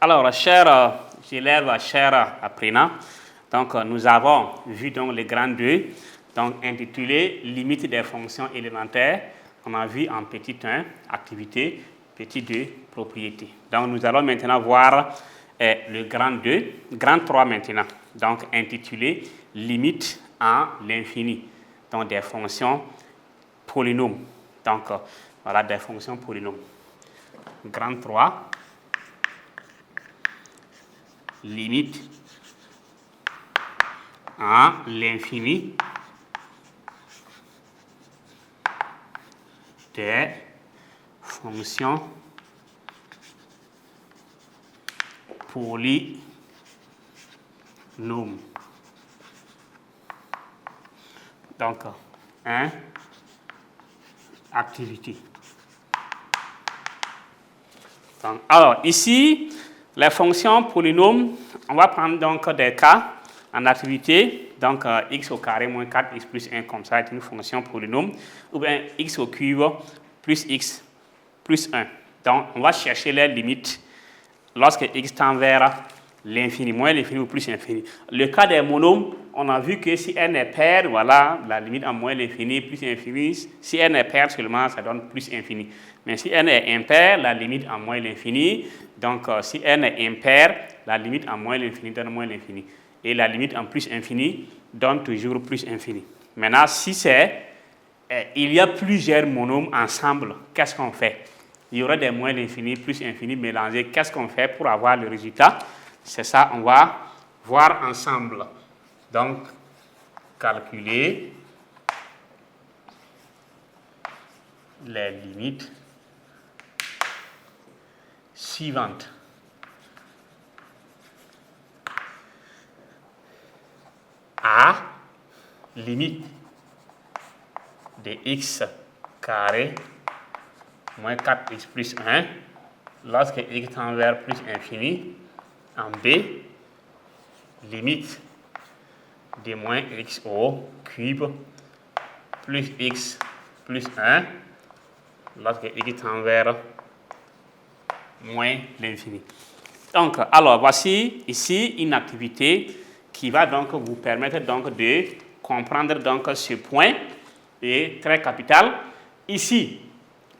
Alors, chers élèves, chers apprenants, donc, nous avons vu donc, le grand 2, donc, intitulé « Limite des fonctions élémentaires ». On a vu en petit 1, activité, petit 2, propriété. Donc, nous allons maintenant voir le grand 2, grand 3 maintenant, donc intitulé « Limite en l'infini », donc des fonctions polynômes. Donc, voilà des fonctions polynômes. Grand 3, limite en l'infini des fonctions polynômes. Donc, 1, activité. Donc, alors, ici, les fonctions polynômes, on va prendre donc des cas en activité. Donc, x au carré moins 4x plus 1, comme ça, est une fonction polynôme. Ou bien x au cube plus x plus 1. Donc, on va chercher les limites lorsque x tend vers l'infini, moins l'infini ou plus l'infini. Le cas des monômes, on a vu que si n est paire, voilà, la limite en moins l'infini, plus l'infini. Si n est paire seulement, ça donne plus infini. Mais si n est impair, la limite en moins l'infini. Donc, si n est impair, la limite en moins l'infini donne moins l'infini. Et la limite en plus infini donne toujours plus infini. Maintenant, si il y a plusieurs monômes ensemble, qu'est-ce qu'on fait? Il y aura des moins l'infini, plus infini mélangés. Qu'est-ce qu'on fait pour avoir le résultat? C'est ça, on va voir ensemble. Donc, calculer les limites suivantes. A, limite de x carré moins 4x plus 1 lorsque x tend vers plus infini. En B, limite de moins x au cube plus x plus 1 lorsque x tend vers moins l'infini. Donc, alors, voici ici une activité qui va donc vous permettre donc de comprendre donc ce point est très capital. Ici,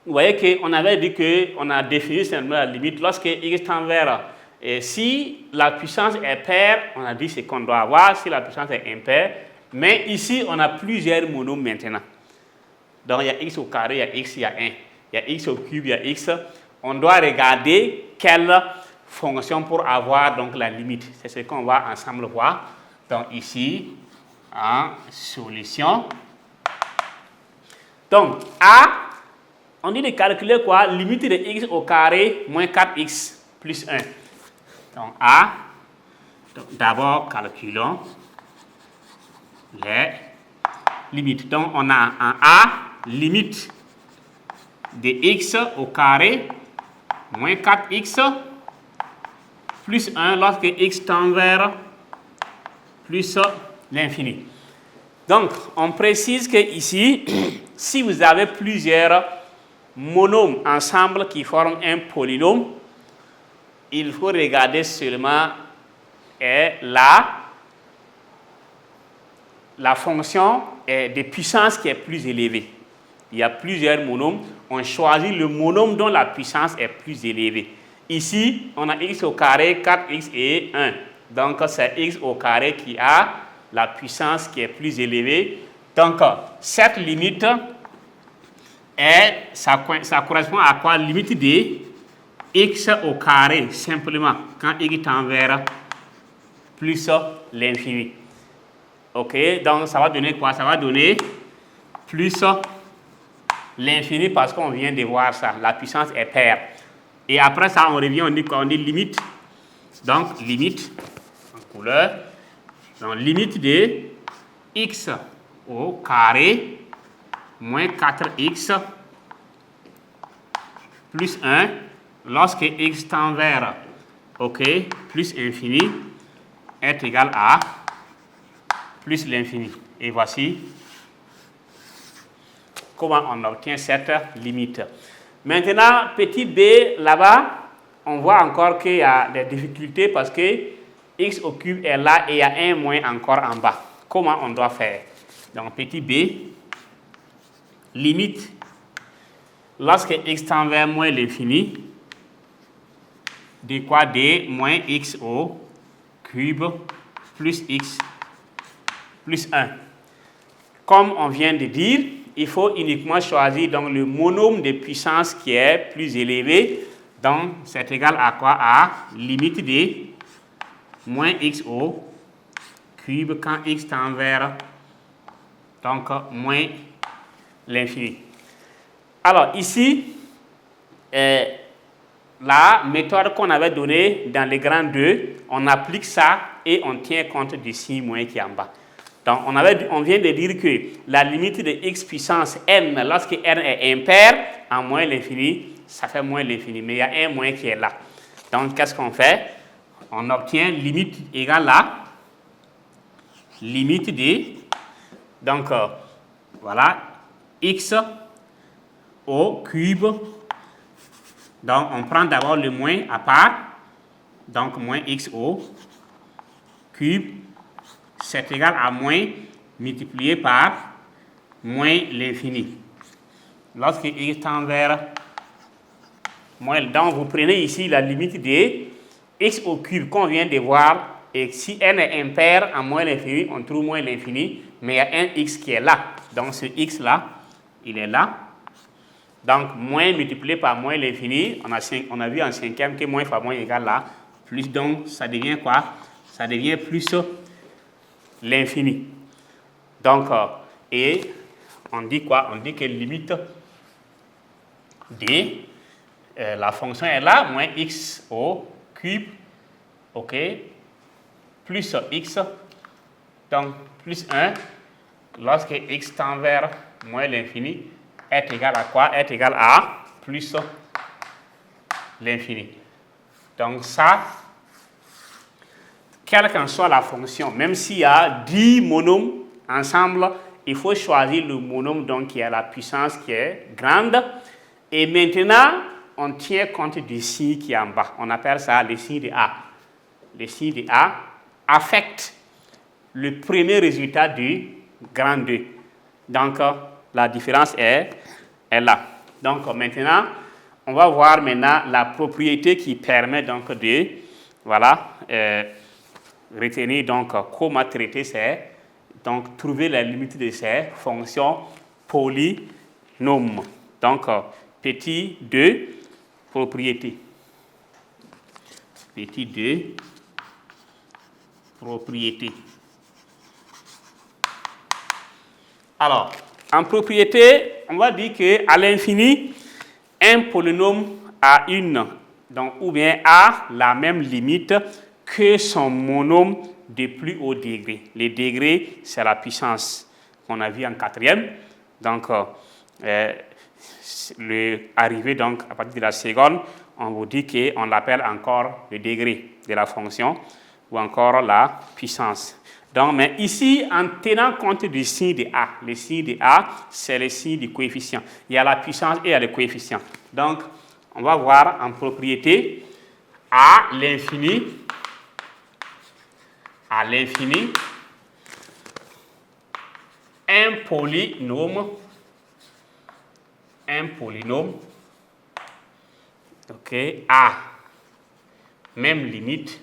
vous voyez qu'on avait dit qu'on a défini simplement la limite lorsque x tend vers. Et si la puissance est paire, on a dit ce qu'on doit avoir. Si la puissance est impaire, mais ici, on a plusieurs monômes maintenant. Donc, il y a x au carré, il y a x, il y a 1. Il y a x au cube, il y a x. On doit regarder quelle fonction pour avoir donc la limite. C'est ce qu'on va ensemble voir. Donc, ici, en solution. Donc, A, on dit de calculer quoi? Limite de x au carré moins 4x plus 1. Donc, A, d'abord, calculons les limites. Donc, on a en A, limite de x au carré moins 4x plus 1 lorsque x tend vers plus l'infini. Donc, on précise que ici, si vous avez plusieurs monômes ensemble qui forment un polynôme, il faut regarder seulement la fonction de puissance qui est plus élevée. Il y a plusieurs monômes. On choisit le monôme dont la puissance est plus élevée. Ici, on a x au carré, 4x et 1. Donc, c'est x au carré qui a la puissance qui est plus élevée. Donc, cette limite, ça correspond à quoi? Limite de x au carré, simplement, quand x tend vers plus l'infini. OK, donc ça va donner quoi? Ça va donner plus l'infini parce qu'on vient de voir ça. La puissance est paire. Et après ça, on revient, on dit quoi? On dit limite. Donc, limite, en couleur. Donc, limite de x au carré moins 4x plus 1 lorsque x tend vers plus infini est égal à plus l'infini. Et voici comment on obtient cette limite. Maintenant, petit b là-bas, on voit encore qu'il y a des difficultés parce que x au cube est là et il y a un moins encore en bas. Comment on doit faire? Donc, petit b, limite, lorsque x tend vers moins l'infini, de quoi? De moins x au cube plus x plus 1. Comme on vient de dire, il faut uniquement choisir donc, le monôme de puissance qui est plus élevé. Donc, c'est égal à quoi? À limite de moins x au cube quand x tend vers donc, moins l'infini. Alors, ici, la méthode qu'on avait donnée dans les grands 2, on applique ça et on tient compte du signe moins qui est en bas. Donc, on vient de dire que la limite de x puissance n, lorsque n est impair, en moins l'infini, ça fait moins l'infini. Mais il y a un moins qui est là. Donc, qu'est-ce qu'on fait? On obtient limite égale à limite de, donc, voilà, x au cube. Donc, on prend d'abord le moins à part. Donc, moins x au cube. C'est égal à moins multiplié par moins l'infini. Lorsque x tend vers moins, donc vous prenez ici la limite de x au cube qu'on vient de voir. Et si n est impair en moins l'infini, on trouve moins l'infini. Mais il y a un x qui est là. Donc ce x là, il est là. Donc moins multiplié par moins l'infini, on a vu en cinquième que moins fois moins égale là. Plus donc ça devient quoi? Ça devient plus l'infini. Donc, et on dit quoi? On dit que limite de la fonction est là, moins x au cube, ok, plus x, donc plus 1, lorsque x tend vers moins l'infini, est égal à quoi? Est égal à plus l'infini. Donc ça, quelle qu'en soit la fonction, même s'il y a 10 monômes ensemble, il faut choisir le monôme donc, qui a la puissance qui est grande. Et maintenant, on tient compte du signe qui est en bas. On appelle ça le signe de A. Le signe de A affecte le premier résultat du grand 2. Donc, la différence est là. Donc, maintenant, on va voir maintenant la propriété qui permet donc de, voilà, retenir donc comment traiter ces, donc trouver la limite de ces fonctions polynômes. Donc, petit 2, propriété. Petit 2, propriété. Alors, en propriété, on va dire qu'à l'infini, un polynôme a une, donc, ou bien a la même limite que son monôme de plus haut degré. Les degrés, c'est la puissance qu'on a vu en quatrième. Donc, arrivé donc à partir de la seconde, on vous dit qu'on l'appelle encore le degré de la fonction ou encore la puissance. Donc, mais ici, en tenant compte du signe de A, le signe de A, c'est le signe du coefficient. Il y a la puissance et il y a le coefficient. Donc, on va voir en propriété à l'infini, un polynôme, ok, A, même limite,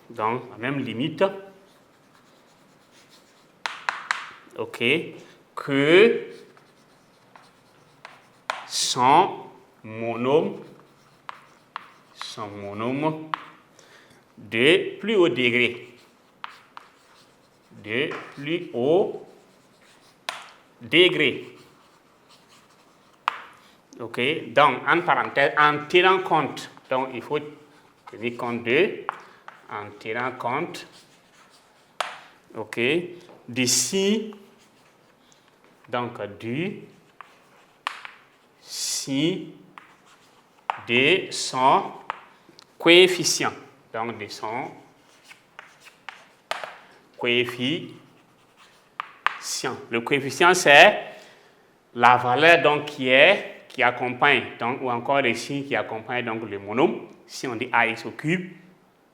donc la même limite, ok, que son monôme de plus haut degré. De plus haut degré. Ok, donc en parenthèse, en tenant compte, donc il faut tenir compte de, en tenant compte, ok, d'ici, donc du si de son coefficient, donc de son coefficient. Le coefficient, c'est la valeur donc, qui est qui accompagnent, donc, ou encore les signes qui accompagnent donc, le monôme. Si on dit ax au cube,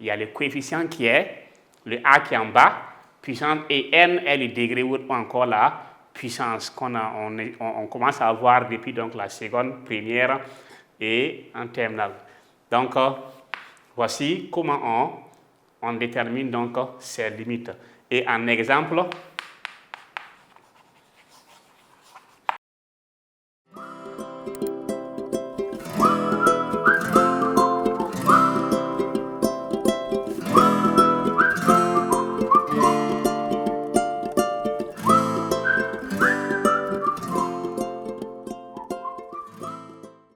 il y a le coefficient qui est le a qui est en bas, puissance, et n est le degré ou encore la puissance qu'on commence à avoir depuis donc, la seconde, première et en terminale. Donc, voici comment on détermine donc ces limites. Et en exemple,